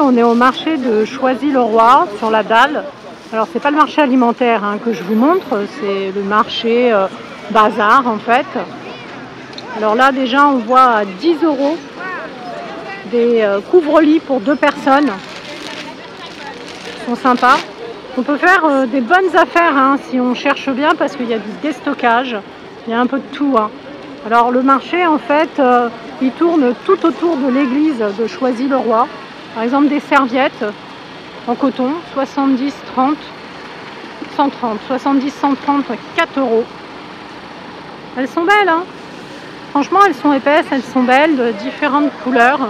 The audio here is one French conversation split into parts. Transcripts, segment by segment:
on est au marché de Choisy-le-Roi, sur la Dalle. Alors, c'est pas le marché alimentaire que je vous montre, c'est le marché bazar, en fait. Alors là, déjà, on voit à 10 € des couvre-lits pour 2 personnes. Ils sont sympas. On peut faire des bonnes affaires si on cherche bien, parce qu'il y a du déstockage, il y a un peu de tout. Alors le marché, en fait, il tourne tout autour de l'église de Choisy-le-Roi. Par exemple, des serviettes en coton, 70, 30, 130, 70, 130, 4 €. Elles sont belles, franchement, elles sont épaisses, elles sont belles, de différentes couleurs.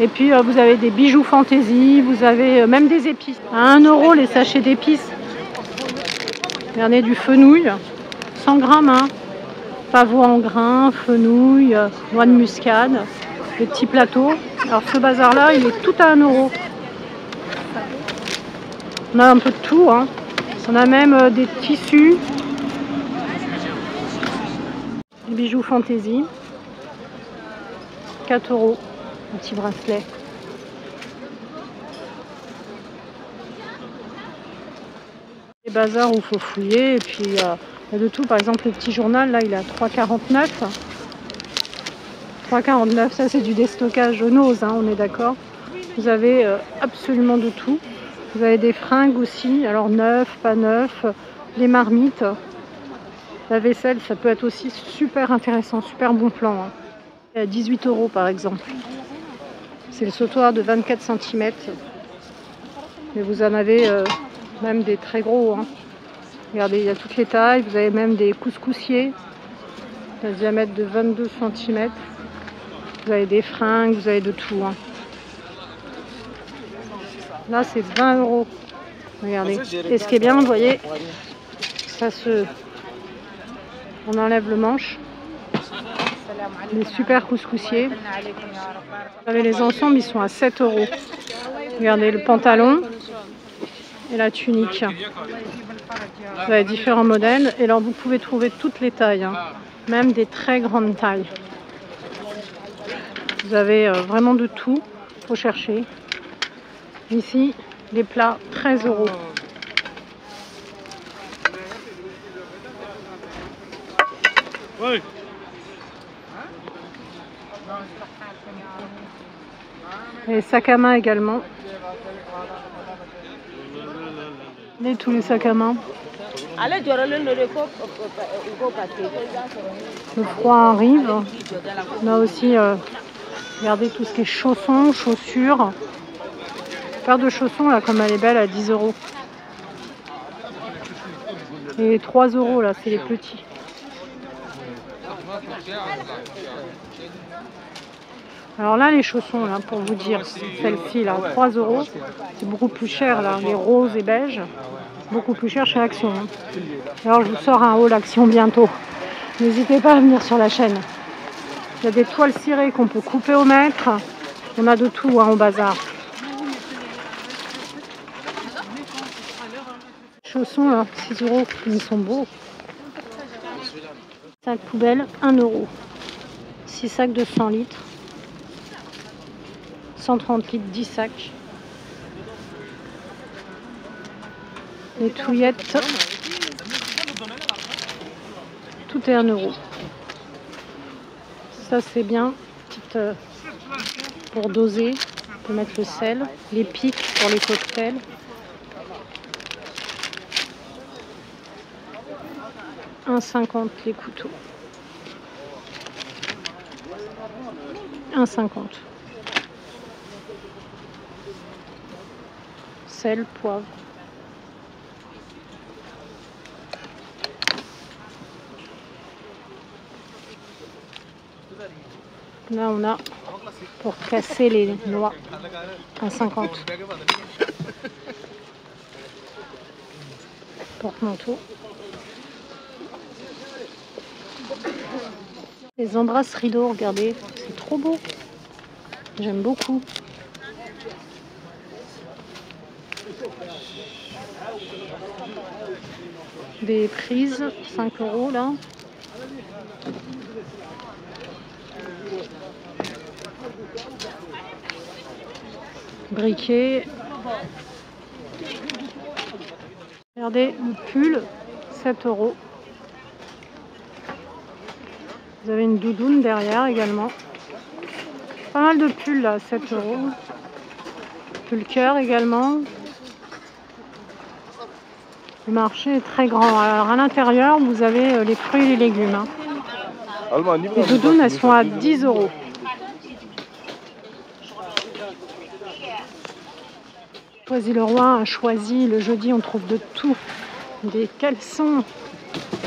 Et puis vous avez des bijoux fantaisie, vous avez même des épices. À 1 € les sachets d'épices. Regardez, du fenouil, 100 grammes, pavot en grains, fenouil, noix de muscade, des petits plateaux. Alors ce bazar là, il est tout à 1 €. On a un peu de tout, On a même des tissus, des bijoux fantaisie, 4 €, un petit bracelet. Des bazars où il faut fouiller, et puis il y a de tout. Par exemple, le petit journal, là, il est à 3,49 €. 3,49 €, ça c'est du déstockage Nose, on est d'accord. Vous avez absolument de tout. Vous avez des fringues aussi, alors neuf, pas neuf, des marmites. La vaisselle, ça peut être aussi super intéressant, super bon plan. À 18 € par exemple. C'est le sautoir de 24 cm. Mais vous en avez même des très gros. Regardez, il y a toutes les tailles. Vous avez même des couscoussiers d'un diamètre de 22 cm. Vous avez des fringues, vous avez de tout. Là, c'est 20 €. Regardez. Et ce qui est bien, vous voyez, on enlève le manche. Les super couscoussiers. Les ensembles, ils sont à 7 €. Regardez le pantalon et la tunique. Vous avez différents modèles. Et alors, vous pouvez trouver toutes les tailles, même des très grandes tailles. Vous avez vraiment de tout. Il faut chercher. Ici, les plats, 13 €. Oui. Les sacs à main également. Et tous les sacs à main. Le froid arrive. On a aussi, regardez, tout ce qui est chaussons, chaussures. Paire de chaussons, là, comme elle est belle, à 10 €. Et 3 € là, c'est les petits. Alors là, les chaussons, là, pour vous dire, celle-ci, là, 3 €, c'est beaucoup plus cher, là, les roses et beiges, beaucoup plus cher chez Action. Alors, je vous sors un haul Action bientôt. N'hésitez pas à venir sur la chaîne. Il y a des toiles cirées qu'on peut couper au mètre. On a de tout au bazar. Chaussons, alors, 6 €, ils sont beaux. Sac poubelle, 1 €. 6 sacs de 100 litres. 130 litres, 10 sacs. Les touillettes, tout est 1 €. Ça c'est bien, petite, pour doser, on peut mettre le sel. Les pics pour les cocktails. « 1,50 € les couteaux. 1,50 €. Sel, poivre. Là, on a pour casser les noix, 1,50 €. Porte-manteau. Les embrasses rideaux, regardez, c'est trop beau. J'aime beaucoup. Des prises, 5 € là. briquet. Regardez le pull, 7 €. Vous avez une doudoune derrière également. Pas mal de pulls là, 7 €. Pull cœur également. Le marché est très grand. Alors à l'intérieur, vous avez les fruits et les légumes. Hein. Les doudounes, elles sont à 10 €. Choisy-le-Roi a choisi. Le jeudi, on trouve de tout. Des caleçons,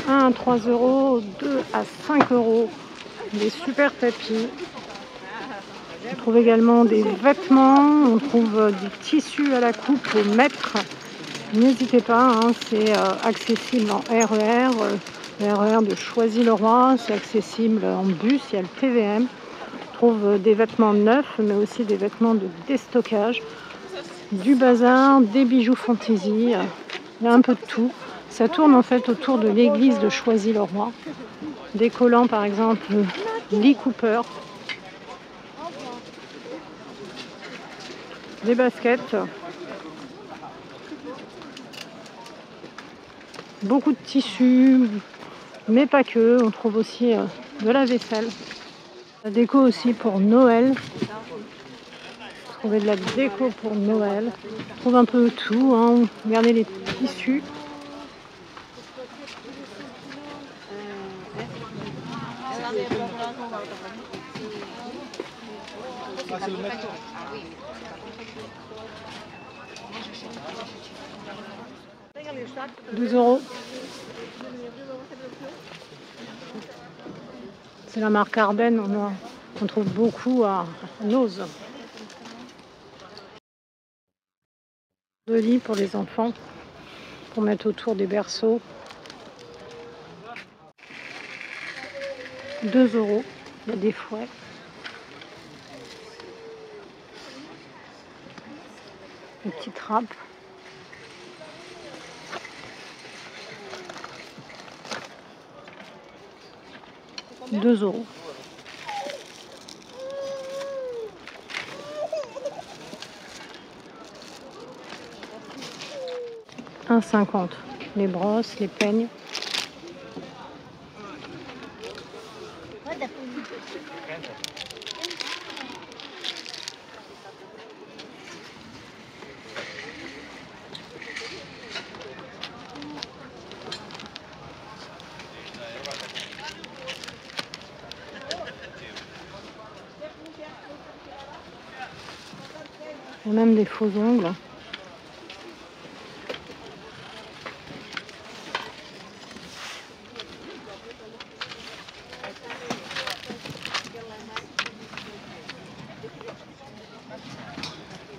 1 à 3 €, 2 à 5 €. Des super tapis. On trouve également des vêtements. On trouve du tissu à la coupe au mètre. N'hésitez pas, hein, c'est accessible en RER. Le RER de Choisy-le-Roi, c'est accessible en bus, il y a le TVM. On trouve des vêtements neufs, mais aussi des vêtements de déstockage. Du bazar, des bijoux fantaisie, il y a un peu de tout. Ça tourne en fait autour de l'église de Choisy-le-Roi. Des collants par exemple, Lee Cooper. Des baskets. Beaucoup de tissus, mais pas que. On trouve aussi de la vaisselle. La déco aussi pour Noël. Trouver de la déco pour Noël. On trouve un peu tout. Hein. Regardez les tissus. « 12 €. C'est la marque Ardennes, on trouve beaucoup à Nose. De lits pour les enfants, pour mettre autour des berceaux. 2 €. Il y a des fouets. Des petites râpes. 2 €. « 1,50 €. Les brosses, les peignes. Il y a même des faux ongles.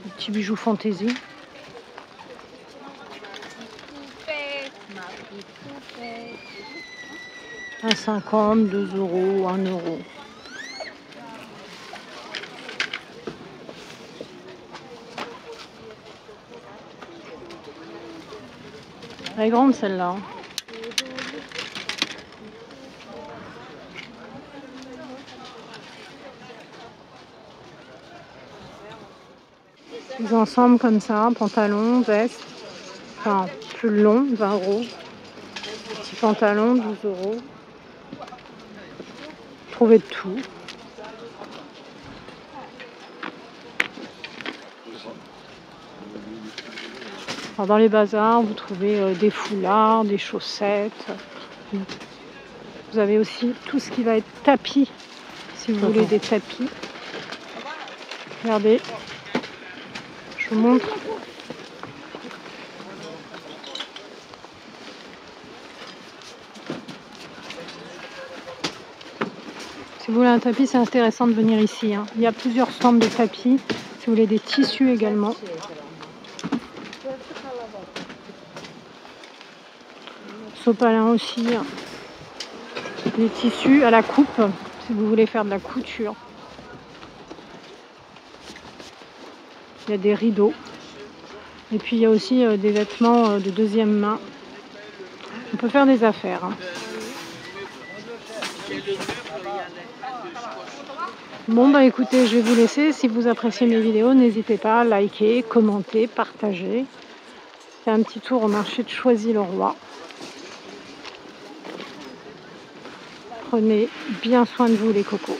Des petits bijoux fantaisie. « 1,50 €, 2 €, 1 €. Elle est grande celle-là. Des ensembles comme ça, pantalon, veste, enfin plus long, 20 €. Petit pantalon, 12 €. Trouvez de tout. Alors dans les bazars, vous trouvez des foulards, des chaussettes. Vous avez aussi tout ce qui va être tapis, si vous voulez des tapis. Regardez, je vous montre. Si vous voulez un tapis, c'est intéressant de venir ici. Hein. Il y a plusieurs stands de tapis. Si vous voulez des tissus également. Sopalin aussi. Des tissus à la coupe, si vous voulez faire de la couture. Il y a des rideaux. Et puis il y a aussi des vêtements de deuxième main. On peut faire des affaires. Hein. Bon bah écoutez, je vais vous laisser. Si vous appréciez mes vidéos, n'hésitez pas à liker, commenter, partager. C'est un petit tour au marché de Choisy-le-Roi. Prenez bien soin de vous les cocos.